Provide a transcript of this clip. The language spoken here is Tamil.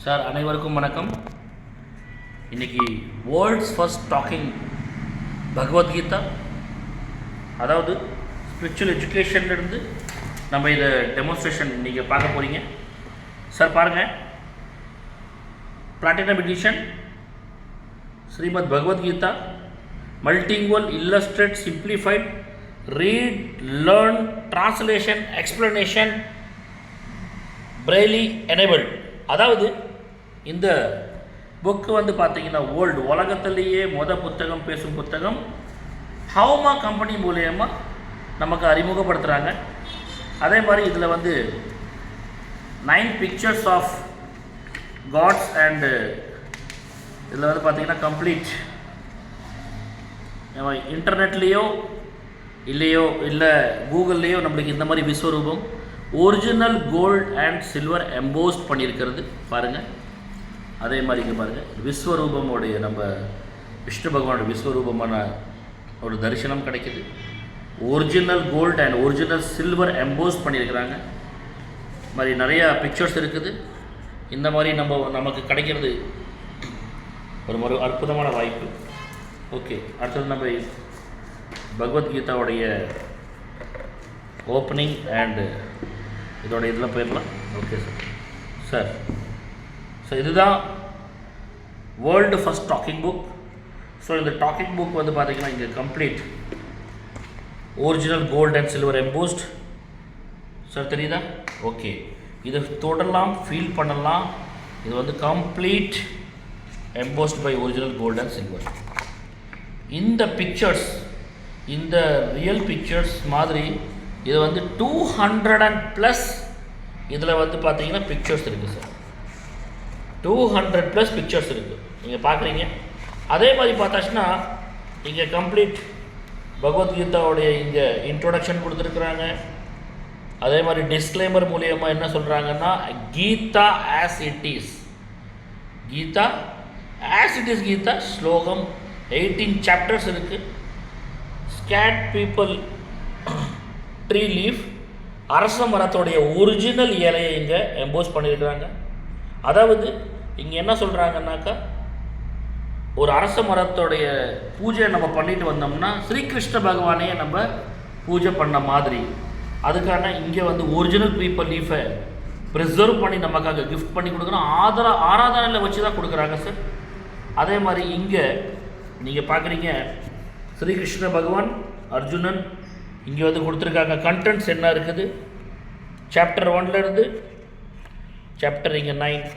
சார் அனைவருக்கும் வணக்கம். இன்றைக்கி வேர்ல்ட்ஸ் ஃபர்ஸ்ட் டாக்கிங் பகவத்கீதா, அதாவது ஸ்பிரிச்சுவல் எஜுகேஷன்லேருந்து நம்ம இதை டெமோன்ஸ்ட்ரேஷன் நீங்கள் பார்க்க போகிறீங்க. சார் பாருங்கள், platinum edition Srimad Bhagavad Gita, multilingual, illustrated, simplified, read, learn, translation, explanation, Braille enabled. அதாவது இந்த புக்கு வந்து பார்த்தீங்கன்னா உலகத்திலேயே புத்தகம், பேசும் புத்தகம் ஹவுமா கம்பெனி மூலயமா நமக்கு அறிமுகப்படுத்துகிறாங்க. அதே மாதிரி இதில் வந்து 9 பிக்சர்ஸ் ஆஃப் காட்ஸ் அண்டு இதில் வந்து பார்த்திங்கன்னா கம்ப்ளீட் இன்டர்நெட்லேயோ இல்லை கூகுள்லேயோ நம்மளுக்கு இந்த மாதிரி Vishwaroopam original gold and silver embossed பண்ணியிருக்கிறது பாருங்கள். அதே மாதிரி இங்கே பாருங்கள், விஸ்வரூபமுடைய நம்ம விஷ்ணு பகவானோட விஸ்வரூபமான ஒரு தரிசனம் கிடைக்கிது. Original gold and original silver embossed பண்ணியிருக்கிறாங்க. மாதிரி நிறையா பிக்சர்ஸ் இருக்குது. இந்த மாதிரி நமக்கு கிடைக்கிறது ஒரு அற்புதமான வாய்ப்பு. ஓகே, அடுத்தது நம்ம பகவத்கீதாவுடைய ஓப்பனிங் அண்டு இதோட இதெல்லாம் போயிடலாம். Okay sir. ஸோ இதுதான் world first talking book. So இந்த டாக்கிங் புக் வந்து பார்த்திங்கன்னா இங்கே complete original gold and silver embossed. Sir தெரியுதா? ஓகே, இதை தொடரலாம், ஃபீல் பண்ணலாம். இது வந்து complete embossed by original gold and silver. இந்த பிக்சர்ஸ், இந்த ரியல் பிக்சர்ஸ் மாதிரி இது வந்து 200+ இதில் வந்து பார்த்தீங்கன்னா பிக்சர்ஸ் இருக்குது சார். 200+ பிக்சர்ஸ் இருக்குது, நீங்கள் பார்க்குறீங்க. அதே மாதிரி பார்த்தாச்சுன்னா இங்கே கம்ப்ளீட் பகவத்கீதாவுடைய இங்கே இன்ட்ரோடக்ஷன் கொடுத்துருக்குறாங்க. அதே மாதிரி டிஸ்க்ளைமர் மூலியமாக என்ன சொல்கிறாங்கன்னா, Gita as it is, Gita as it is Gita ஸ்லோகம் 18 சாப்டர்ஸ் இருக்குது. ஸ்கேட் பீப்புள் ட்ரீ லீஃப், அரச மரத்தோடைய ஒரிஜினல் இலையை இங்கே எம்போஸ் பண்ணியிருக்கிறாங்க. அதாவது இங்கே என்ன சொல்கிறாங்கன்னாக்கா, ஒரு அரச மரத்தோடைய பூஜை நம்ம பண்ணிட்டு வந்தோம்னா ஸ்ரீகிருஷ்ண பகவானையே நம்ம பூஜை பண்ண மாதிரி, அதுக்கான இங்கே வந்து ஒரிஜினல் பீப்புள் லீஃபை ப்ரிசர்வ் பண்ணி நமக்காக கிஃப்ட் பண்ணி கொடுக்குறோம். ஆராதனையில் வச்சு தான் கொடுக்குறாங்க சார். அதே மாதிரி இங்கே நீங்கள் பார்க்குறீங்க, ஸ்ரீகிருஷ்ண பகவான், அர்ஜுனன் இங்கே வந்து கொடுத்துருக்காங்க. கண்டென்ட்ஸ் என்ன இருக்குது, சாப்டர் 1 சாப்டர் இங்கே 9.